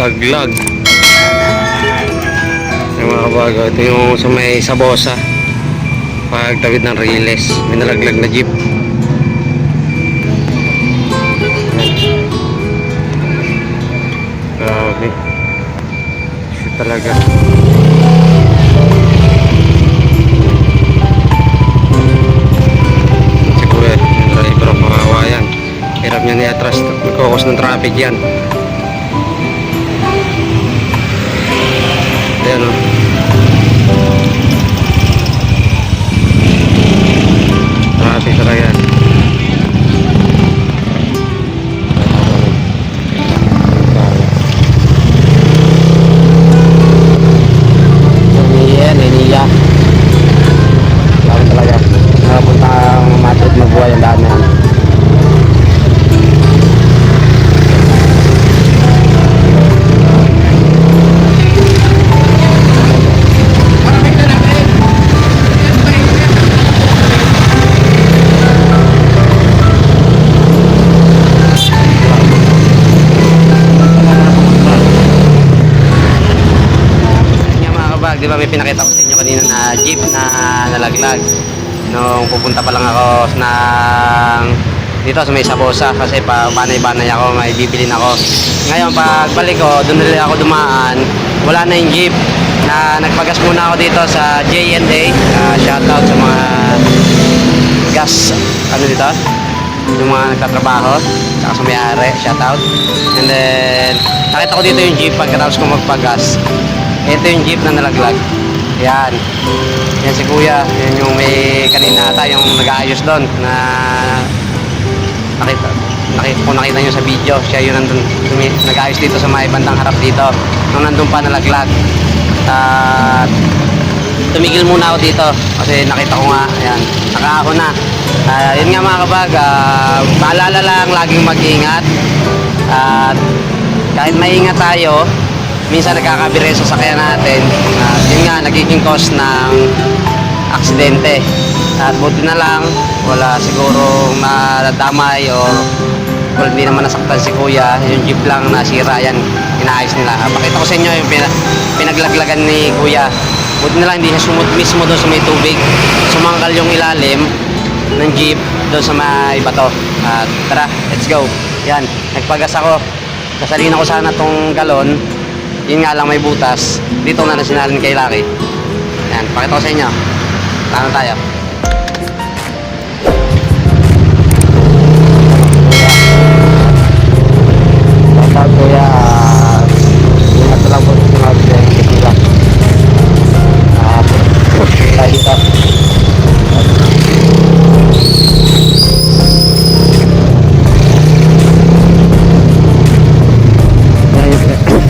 nalaglag. Yung mga kabago, ito yung sa may Sabosa, pagtawid ng Riles, may nalaglag na jeep. Grabe, shit talaga. Siguro yung driver ang pangawa yan, hirap niya ni-atras, magkukos ng traffic yan. Ayan o. Traffic talaga yan. Niniya. Lalo talaga. Nakapunta ang matrit magbuhay ang daan na yan. Di ba may pinakita ko sa inyo kanina na jeep na nalaglag nung pupunta pa lang ako dito sa may Sabosa kasi pa banay-banay ako, may bibilin ako. Ngayon pagbalik ko, doon nila ako dumaan, wala na yung jeep. Na nagpagas muna ako dito sa J&A. Shoutout sa mga gas dito, yung mga nagtatrabaho saka sa may-ari, shoutout. And then nakita ko dito yung jeep pagkatapos ko magpagas. Ito yung jeep na nalaglag. Yan. Yan si kuya. Yan yung may kanina tayong nag-aayos doon na kung nakita nyo sa video, siya yung nandun nag-aayos dito sa may bandang harap dito nung nandun pa nalaglag. At tumigil muna ako dito kasi nakita ko nga, ayan, nakaako na. Yun nga mga kabag, paalala lang, laging mag-ingat. At kahit maingat tayo, minsan nagkakabire sa sasakyan natin, yun nga nagiging cause ng aksidente. At buti na lang wala siguro nadamay o hindi naman nasaktan si kuya. Yung jeep lang nasira, yan inaayos nila. Pakita ko sa inyo yung pinaglaglagan ni kuya. Buti na lang hindi siya sumut mismo doon sa may tubig, sumangkal yung ilalim ng jeep doon sa may bato. At tara, let's go. Yan, nagpagas ako, kasalina ko sana tong galon. Yun nga lang may butas. Dito na nasinalin kay Lucky. Yan, pakita ko sa inyo. Paano tayo? Pakita kuya. Ingat lang po sa mga nila. Tayo dito.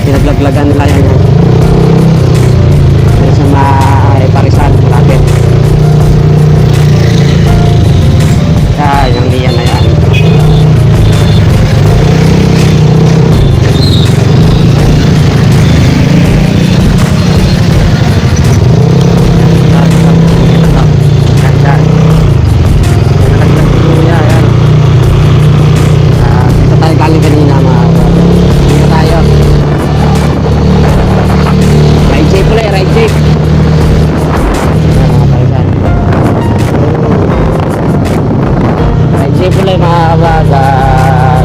Pinaglaglagan nila yan sa may parisan malapit. Yung liyan na yan. Dito tayo galing kanina mga. Dito tayo. Right safe pala, right safe. Right safe pala mga kabagan.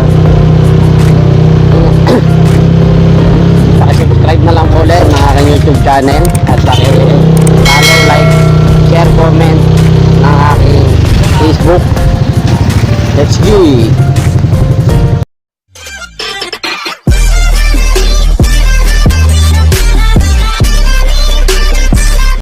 Subscribe na lang po ulit ng aking YouTube channel. At follow, like, share, comment ng aking Facebook. Let's go!